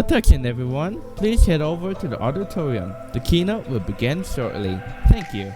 Attention everyone, please head over to the auditorium. The keynote will begin shortly. Thank you.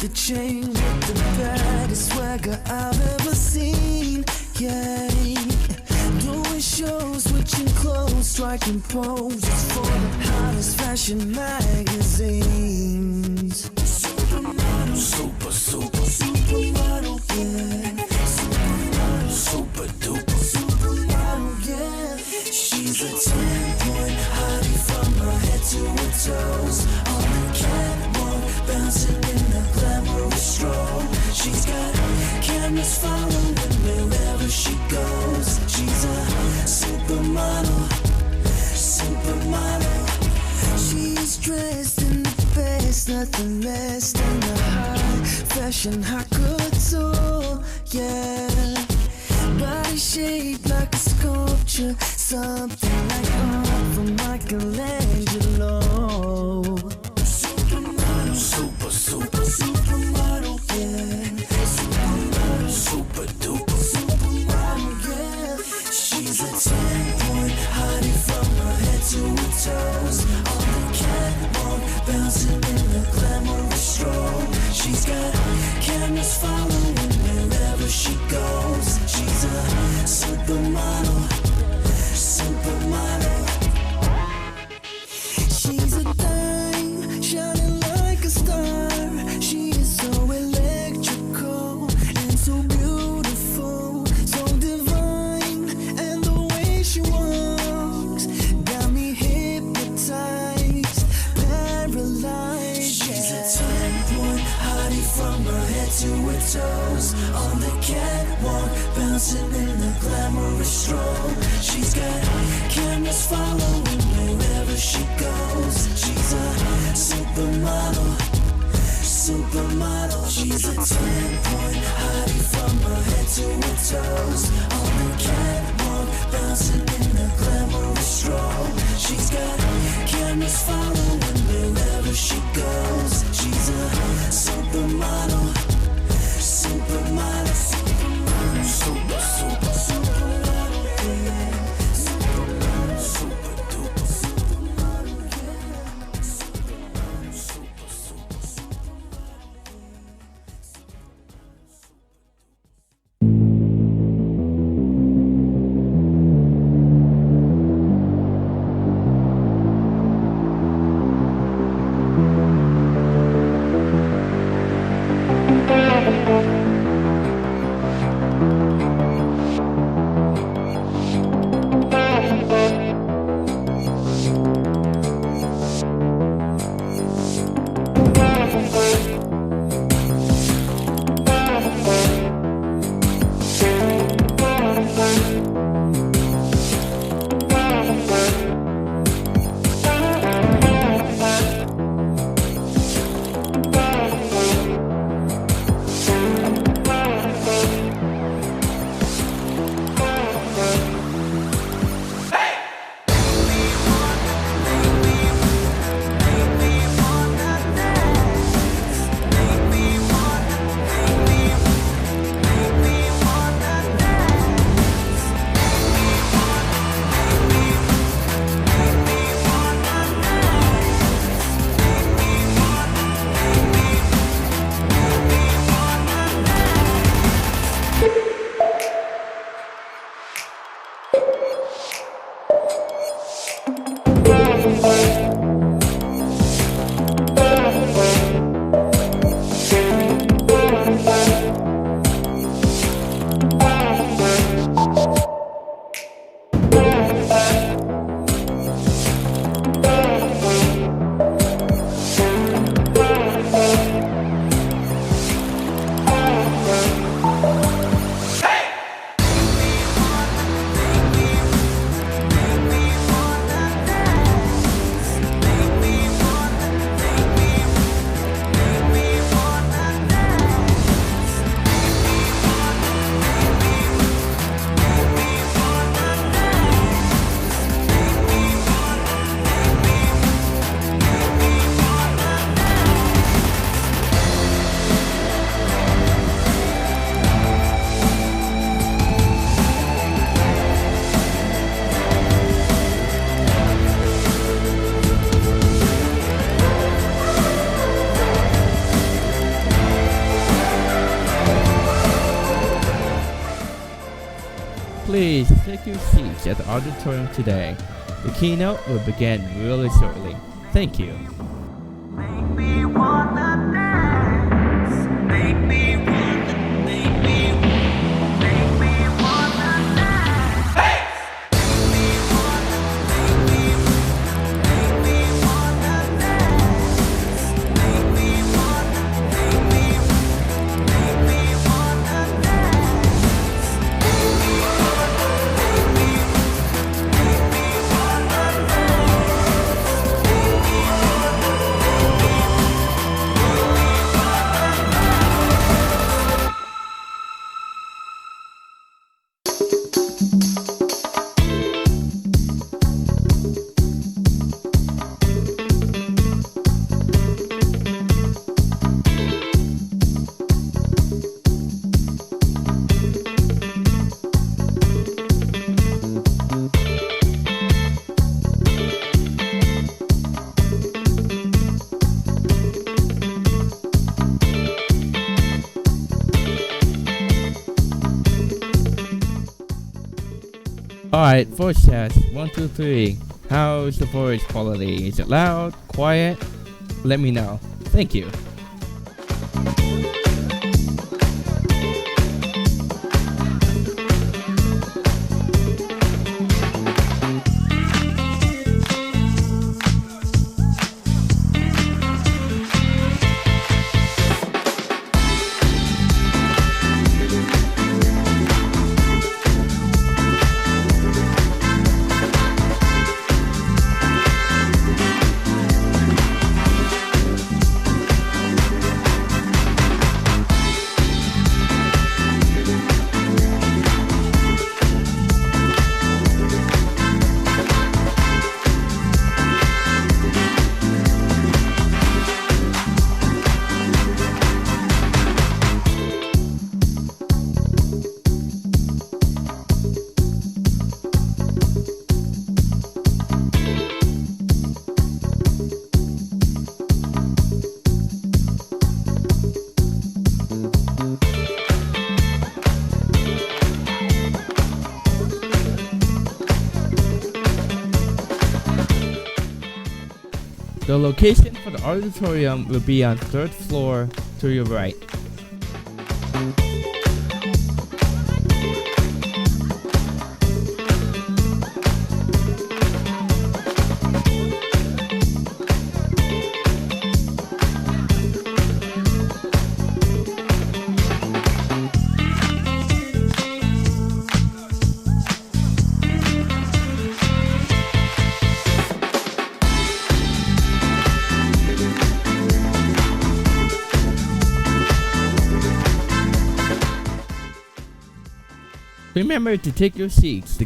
The chain with the baddest swagger I've ever seen, yeah. Doing shows, switching clothes, striking poses for the hottest fashion magazines. Supermodel, supermodel, yeah. Supermodel, super duper, supermodel, yeah. She's a 10-point hottie from her head to her toes. On the catwalk, bouncing in the glamorous stroll. She's got cameras following wherever she goes. She's a supermodel, supermodel. She's dressed in the best, nothing less than the high fashion haute couture, yeah. Body shaped like a sculpture, something like art from Michelangelo. Supermodel, supermodel, yeah. Supermodel, super duper, supermodel, yeah. She's a 10-point hottie from her head to her toes. On the catwalk, bouncing in the glamorous stroll. She's got cameras following wherever she goes. She's a supermodel, supermodel. She's a dime, shining like a star. She is so electrical and so beautiful, so divine. And the way she walks got me hypnotized, paralyzed. She's a 10-point hottie from her head to her toes. On the catwalk, bouncing in the glamorous stroll. She's got cameras following wherever she goes. She's a supermodel, supermodel. She's a 10-point hottie from her head to her toes. On the catwalk, bouncing in the glamorous stroll. She's got cameras following wherever she goes. She's a supermodel, supermodel, supermodel, super, super, supermodel, yeah. Supermodel, super duper, supermodel, yeah. Supermodel, super, super, supermodel. Please take your seats at the auditorium today. The keynote will begin really shortly. Thank you. Make me wanna dance. Make me wanna, make me, make me wanna dance. Make me wanna, make me, make me wanna dance. Make me wanna, make me, make me wanna dance. Make me wanna, make me, make me wanna dance. Make me wanna. Alright, voice test. 1, 2, 3. How's the voice quality? Is it loud? Quiet? Let me know. Thank you. The location for the auditorium will be on 3rd floor to your right. Remember to take your seats.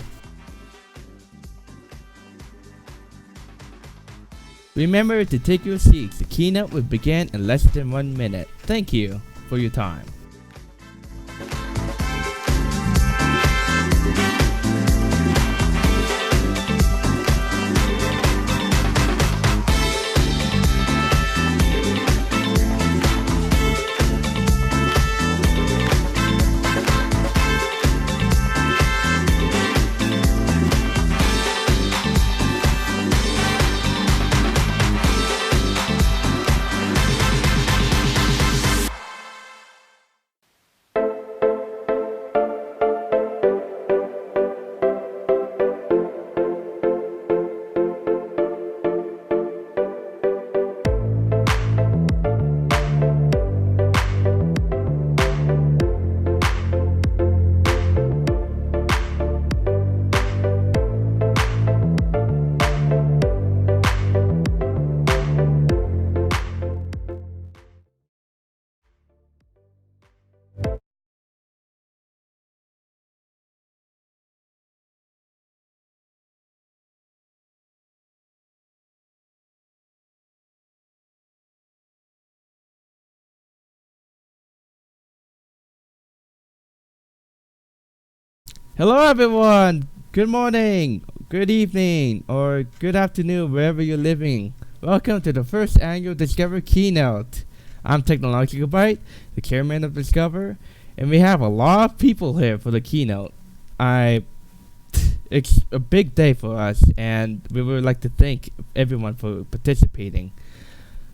Remember to take your seats. The keynote will begin in less than 1 minute. Thank you for your time. Hello everyone! Good morning, good evening, or good afternoon wherever you're living. Welcome to the first annual Discover Keynote. I'm Technological Byte, the chairman of Discover, and we have a lot of people here for the keynote. I it's a big day for us, and we would like to thank everyone for participating.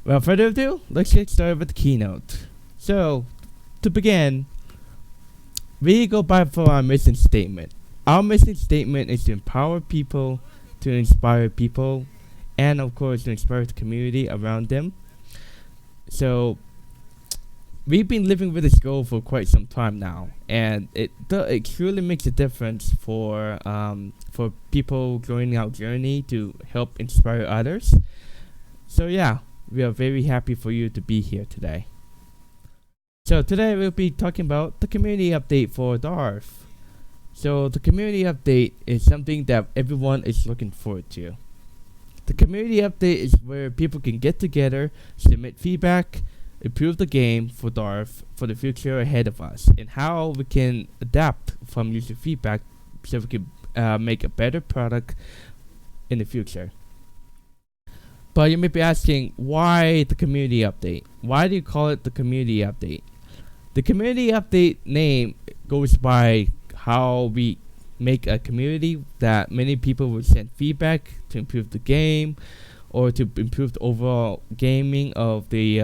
Without further ado, let's get started with the keynote. So, to begin, we go back for our mission statement. Our mission statement is to empower people, to inspire people, and of course to inspire the community around them. So, we've been living with this goal for quite some time now, and it truly makes a difference for people joining our journey to help inspire others. So yeah, we are very happy for you to be here today. So today we'll be talking about the community update for DARF. So the community update is something that everyone is looking forward to. The community update is where people can get together, submit feedback, improve the game for DARF for the future ahead of us, and how we can adapt from user feedback so we can make a better product in the future. But you may be asking, why the community update? Why do you call it the community update? The community update name goes by how we make a community that many people will send feedback to improve the game or to improve the overall gaming of the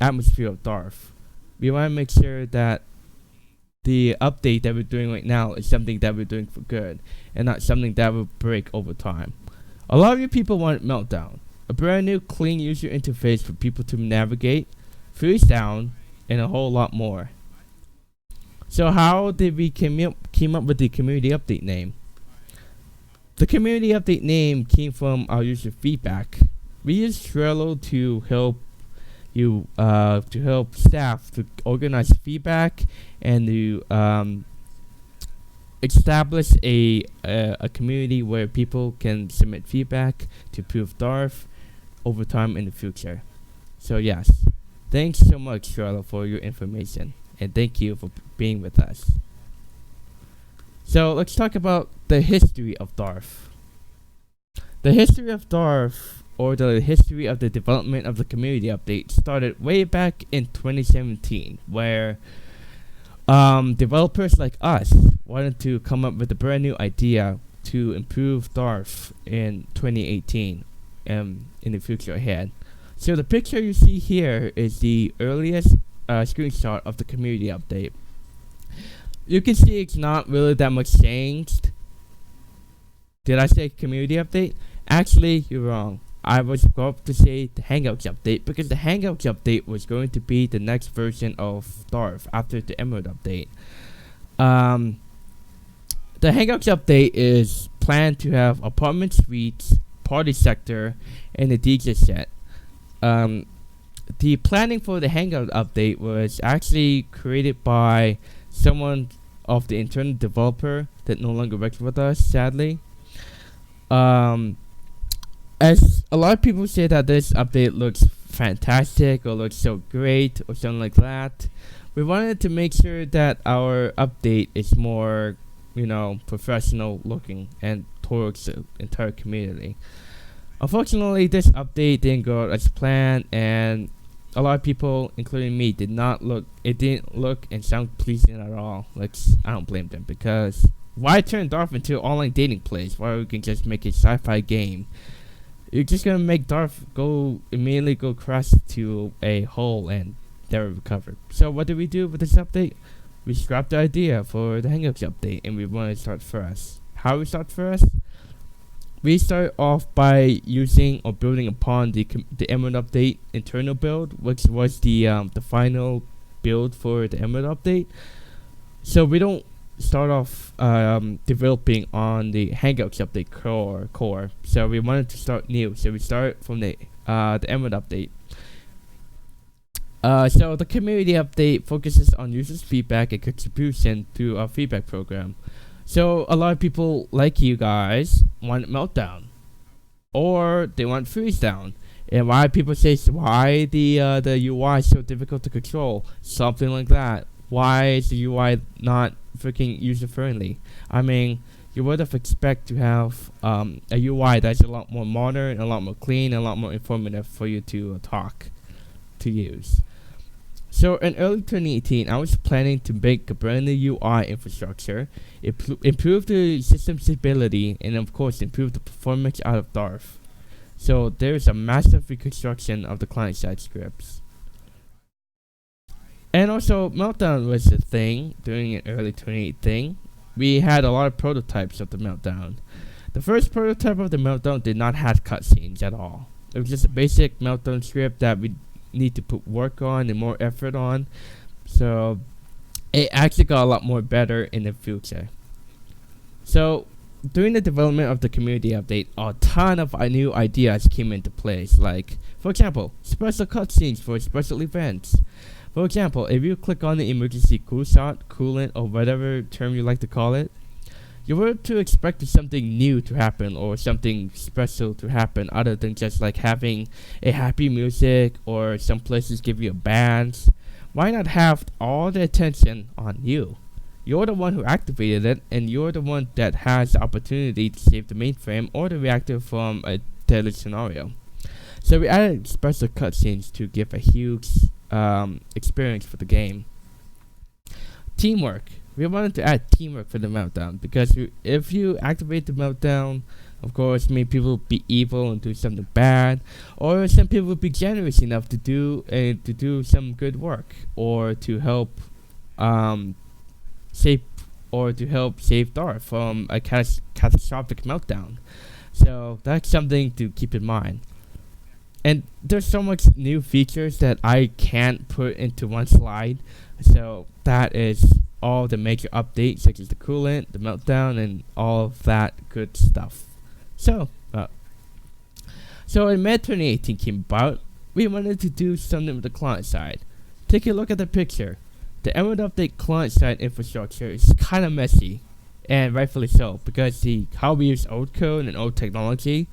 atmosphere of DARF. We want to make sure that the update that we're doing right now is something that we're doing for good and not something that will break over time. A lot of you people want Meltdown, a brand new clean user interface for people to navigate, freeze down, and a whole lot more. So how did we came up with the community update name? The community update name came from our user feedback. We use Trello to help staff to organize feedback and to establish a community where people can submit feedback to improve DARF over time in the future. So yes, thanks so much, Trello, for your information, and thank you for being with us. So let's talk about the history of DARF. The history of DARF, or the history of the development of the community update, started way back in 2017, where developers like us wanted to come up with a brand new idea to improve DARF in 2018 and in the future ahead. So the picture you see here is the earliest screenshot of the community update. You can see it's not really that much changed. Did I say community update? Actually, you're wrong. I was about to say the Hangouts update because the Hangouts update was going to be the next version of DARF after the Emerald update. The Hangouts update is planned to have apartment suites, party sector, and a DJ set. The planning for the Hangout update was actually created by someone of the internal developer that no longer works with us, sadly. As a lot of people say that this update looks fantastic or looks so great or something like that, we wanted to make sure that our update is more, professional looking and towards the entire community. Unfortunately, this update didn't go as planned, and a lot of people, including me, didn't look and sound pleasing at all. I don't blame them, because why turn DARF into an online dating place where we can just make a sci-fi game? You're just gonna make DARF immediately go crash to a hole and never recover. So what did we do with this update? We scrapped the idea for the Hangouts update, and we want to start first. How we start first? We start off by using or building upon the Emerald update internal build, which was the final build for the Emerald update. So we don't start off developing on the Hangouts update core. So we wanted to start new. So we start from the Emerald update. So the community update focuses on users' feedback and contribution through our feedback program. So a lot of people like you guys want Meltdown, or they want Freeze Down. And why people say why the UI is so difficult to control, something like that. Why is the UI not freaking user friendly? I mean, you would have expected to have a UI that's a lot more modern, a lot more clean, a lot more informative for you to use. So in early 2018, I was planning to make a brand new UI infrastructure, improve the system stability, and of course improve the performance out of DARF. So there's a massive reconstruction of the client-side scripts. And also, Meltdown was a thing during an early 2018. We had a lot of prototypes of the Meltdown. The first prototype of the Meltdown did not have cutscenes at all. It was just a basic Meltdown script that we need to put work on and more effort on. So it actually got a lot more better in the future. So during the development of the community update, a ton of new ideas came into place. Like, for example, special cutscenes for special events. For example, if you click on the emergency cool shot, coolant, or whatever term you like to call it, you were to expect something new to happen or something special to happen other than just like having a happy music or some places give you a band. Why not have all the attention on you? You're the one who activated it, and you're the one that has the opportunity to save the mainframe or the reactor from a deadly scenario. So we added special cutscenes to give a huge experience for the game. Teamwork. We wanted to add teamwork for the Meltdown because if you activate the Meltdown, of course, many people will be evil and do something bad, or some people will be generous enough to do some good work or to help save DARF from a catastrophic meltdown. So that's something to keep in mind. And there's so much new features that I can't put into one slide. So that is all the major updates, such as the coolant, the meltdown, and all of that good stuff. So in May 2018 came about, we wanted to do something with the client side. Take a look at the picture. The Emerald Update client-side infrastructure is kind of messy, and rightfully so, because how we use old code and old technology.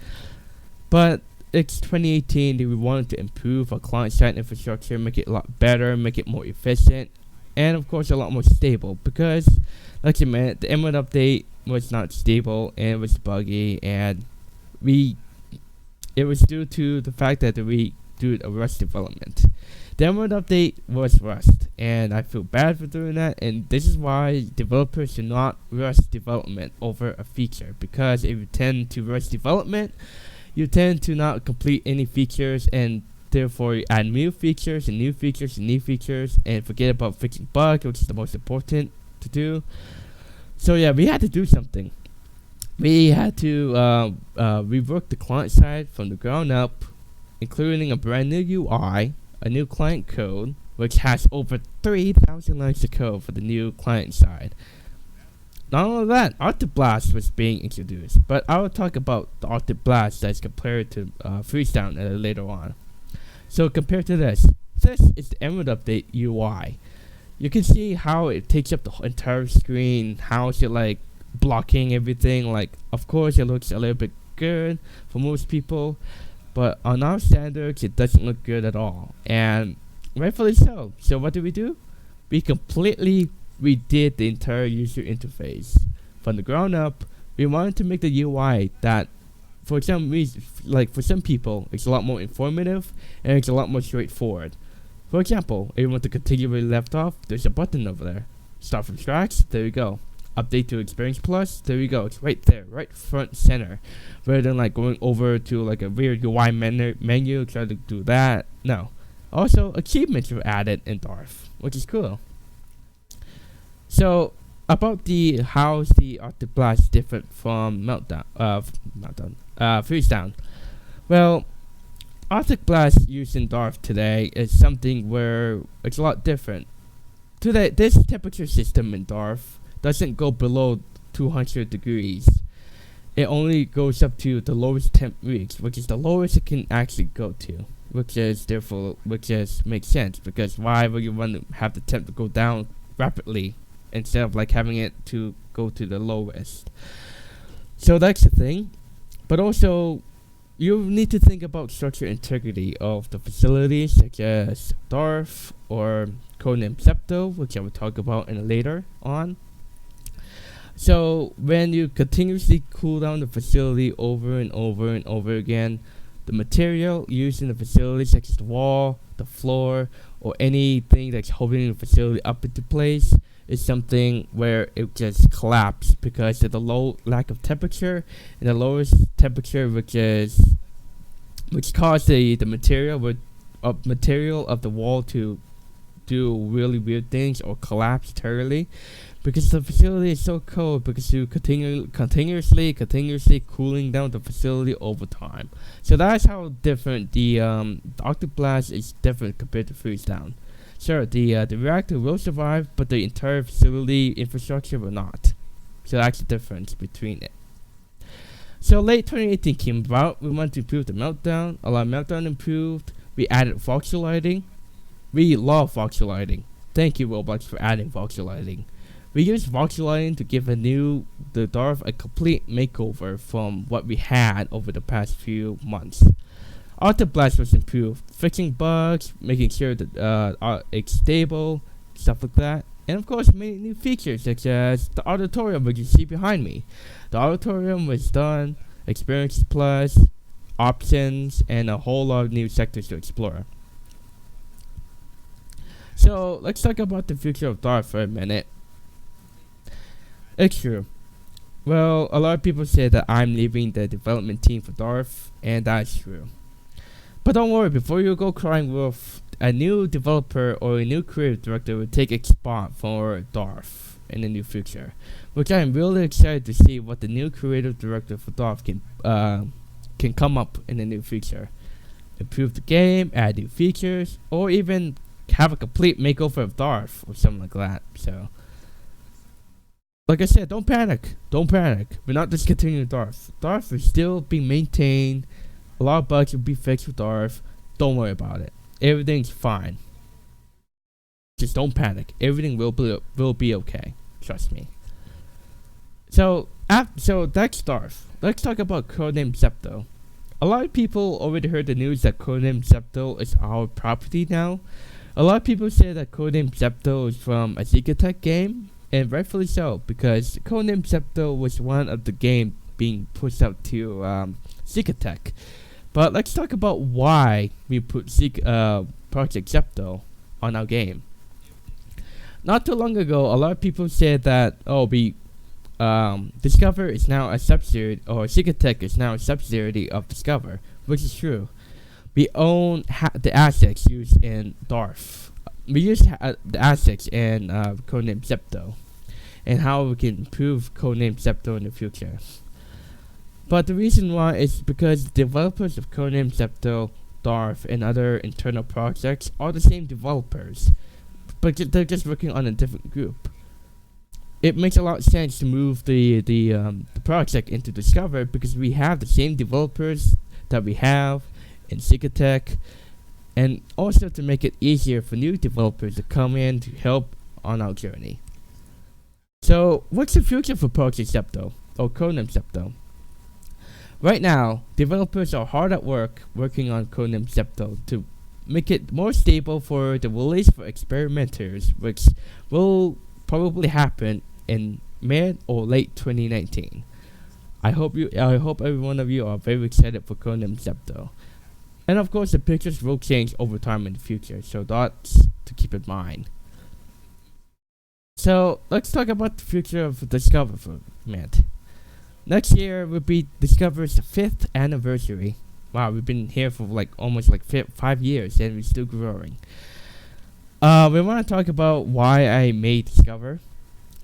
But it's 2018, and we wanted to improve our client-side infrastructure, make it a lot better, make it more efficient, and of course a lot more stable. Because, like you meant, the Emerald Update was not stable and it was buggy, and it was due to the fact that we do a Rust development. The Emerald Update was Rust, and I feel bad for doing that, and this is why developers should not rush development over a feature, because if you tend to rush development, you tend to not complete any features, and therefore you add new features and new features and new features, and forget about fixing bugs, which is the most important to do. So yeah, we had to do something. We had to rework the client side from the ground up, including a brand new UI, a new client code, which has over 3,000 lines of code for the new client side. Not only that, Arctic Blast was being introduced, but I will talk about the Arctic Blast as compared to Freezedown later on. So compared to this is the Emerald Update UI. You can see how it takes up the entire screen, how it's like blocking everything. Like, of course, it looks a little bit good for most people, but on our standards, it doesn't look good at all, and rightfully so. So what do? We completely redid the entire user interface. From the ground up, we wanted to make the UI that, for some reason, like for some people, it's a lot more informative, and it's a lot more straightforward. For example, if you want to continue where you left off, there's a button over there. Start from scratch, there you go. Update to Experience Plus, there you go. It's right there, right front center. Rather than like going over to like a weird UI menu, try to do that. No. Also, achievements were added in DARF, which is cool. So about how's the Arctic Blast different from Freezedown. Well, Arctic Blast used in DARF today is something where it's a lot different. Today, this temperature system in DARF doesn't go below 200 degrees. It only goes up to the lowest temp reached, which is the lowest it can actually go to, which makes sense, because why would you want to have the temp to go down rapidly instead of like having it to go to the lowest? So that's the thing. But also, you need to think about structural integrity of the facilities, such as DARF or codename Septo, which I will talk about later on. So when you continuously cool down the facility over and over and over again, the material used in the facility, such as the wall, the floor, or anything that's holding the facility up into place is something where it just collapsed because of the low lack of temperature, and the lowest temperature which caused the material of the wall to do really weird things or collapse entirely, because the facility is so cold because you continuously cooling down the facility over time. So that's how different the octoblast is different compared to freeze down. Sure, the reactor will survive, but the entire facility infrastructure will not. So that's the difference between it. So late 2018 came about. We wanted to improve the meltdown. A lot of meltdown improved. We added voxel lighting. We love voxel lighting. Thank you, Roblox, for adding voxel lighting. We used voxel lighting to give the DARF a complete makeover from what we had over the past few months. Autoblast was improved, fixing bugs, making sure that it's stable, stuff like that. And of course, many new features such as the auditorium, which you see behind me. The auditorium was done, Experience Plus, options, and a whole lot of new sectors to explore. So let's talk about the future of DARF for a minute. It's true. Well, a lot of people say that I'm leaving the development team for DARF, and that's true. But don't worry, before you go crying wolf, a new developer or a new creative director will take its spot for DARF in the near future, which I am really excited to see what the new creative director for DARF can come up in the near future. Improve the game, add new features, or even have a complete makeover of DARF or something like that. So, like I said, don't panic. Don't panic. We're not discontinuing DARF. DARF is still being maintained. A lot of bugs will be fixed with DARF. Don't worry about it. Everything's fine. Just don't panic. Everything will be okay. Trust me. So that's DARF. Let's talk about Codename Zepto. A lot of people already heard the news that Codename Zepto is our property now. A lot of people say that Codename Zepto is from a Zikatech game, and rightfully so, because Codename Zepto was one of the game being pushed out to Zikatech. But let's talk about why we put Project Zepto on our game. Not too long ago, a lot of people said that Discover is now a subsidiary, or Zikatech is now a subsidiary of Discover, which is true. We own the assets used in DARF. We use the assets in Codename Zepto, and how we can improve Codename Zepto in the future. But the reason why is because the developers of Codename Zepto, DARF, and other internal projects are the same developers, but they're just working on a different group. It makes a lot of sense to move the project into Discover because we have the same developers that we have in Zikatech, and also to make it easier for new developers to come in to help on our journey. So, what's the future for Project Zepto, or Codename Zepto? Right now, developers are hard at work working on Codename Zepto to make it more stable for the release for experimenters, which will probably happen in mid or late 2019. I hope every one of you are very excited for Codename Zepto. And of course, the pictures will change over time in the future, so that's to keep in mind. So let's talk about the future of Discover for a minute. Next year will be Discover's 5th anniversary. Wow, we've been here for almost 5 years, and we're still growing. We want to talk about why I made Discover.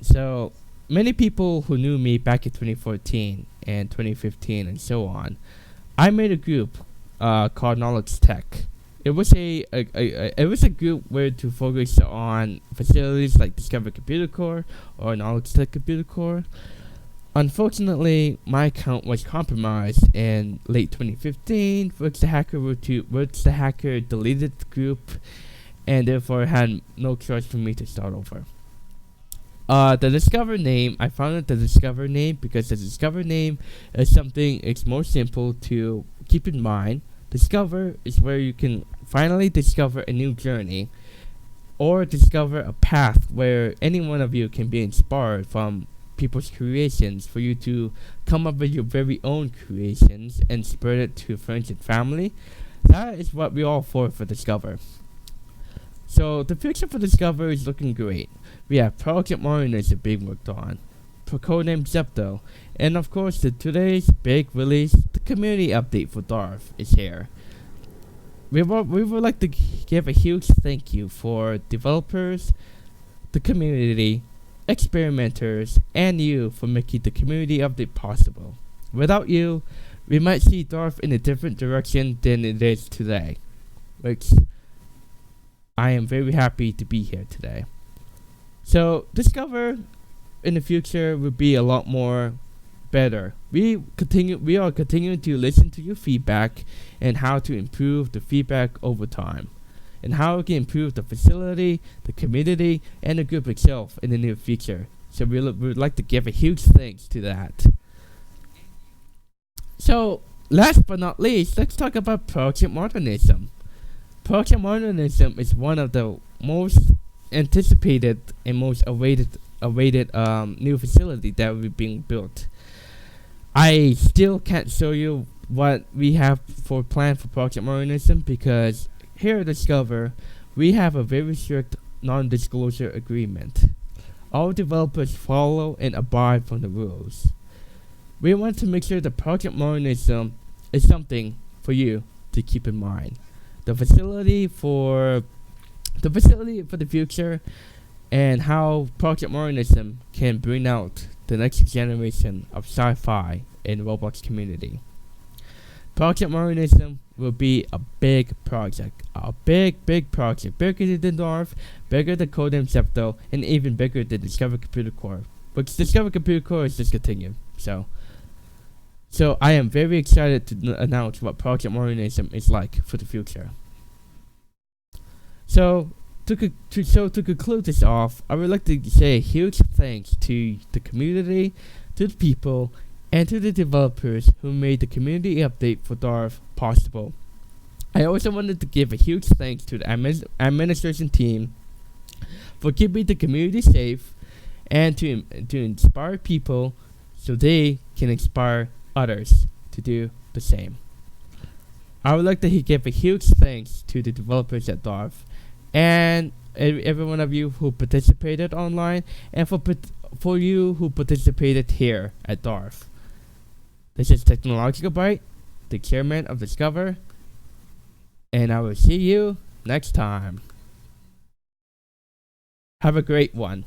So many people who knew me back in 2014 and 2015 and so on, I made a group called Knowledge Tech. It was a group where to focus on facilities like Discover Computer Core or Knowledge Tech Computer Core. Unfortunately, my account was compromised in late 2015, which the hacker deleted the group, and therefore had no choice for me to start over. The Discover name, I founded the Discover name because the Discover name is something it's more simple to keep in mind. Discover is where you can finally discover a new journey, or discover a path where any one of you can be inspired from people's creations for you to come up with your very own creations and spread it to friends and family. That is what we all for Discover. So the future for Discover is looking great. We have Project Modernism being worked on, codenamed Zepto, and of course today's big release, the community update for DARF is here. We would like to give a huge thank you for developers, the community, experimenters, and you for making the community update possible. Without you, we might see DARF in a different direction than it is today, which I am very happy to be here today. So Discover in the future will be a lot more better. We are continuing to listen to your feedback and how to improve the feedback over time, and how we can improve the facility, the community, and the group itself in the near future. So we would like to give a huge thanks to that. So last but not least, let's talk about Project Modernism. Project Modernism is one of the most anticipated and most awaited new facility that will be being built. I still can't show you what we have for planned for Project Modernism because here at Discover we have a very strict non-disclosure agreement. All developers follow and abide from the rules. We want to make sure that Project Modernism is something for you to keep in mind. The facility for the future, and how Project Modernism can bring out the next generation of sci-fi in Roblox community. Project Modernism will be a big project, big project, bigger than DARF, bigger than Codename Zepto, and even bigger than Discover Computer Core, which Discover Computer Core is discontinued. So I am very excited to announce what Project Modernism is like for the future. So to conclude this off, I would like to say a huge thanks to the community, to the people, and to the developers who made the community update for DARF possible. I also wanted to give a huge thanks to the administration team for keeping the community safe and to inspire people so they can inspire others to do the same. I would like to give a huge thanks to the developers at DARF and every one of you who participated online, and for you who participated here at DARF. This is Technological Byte, the chairman of Discover, and I will see you next time. Have a great one.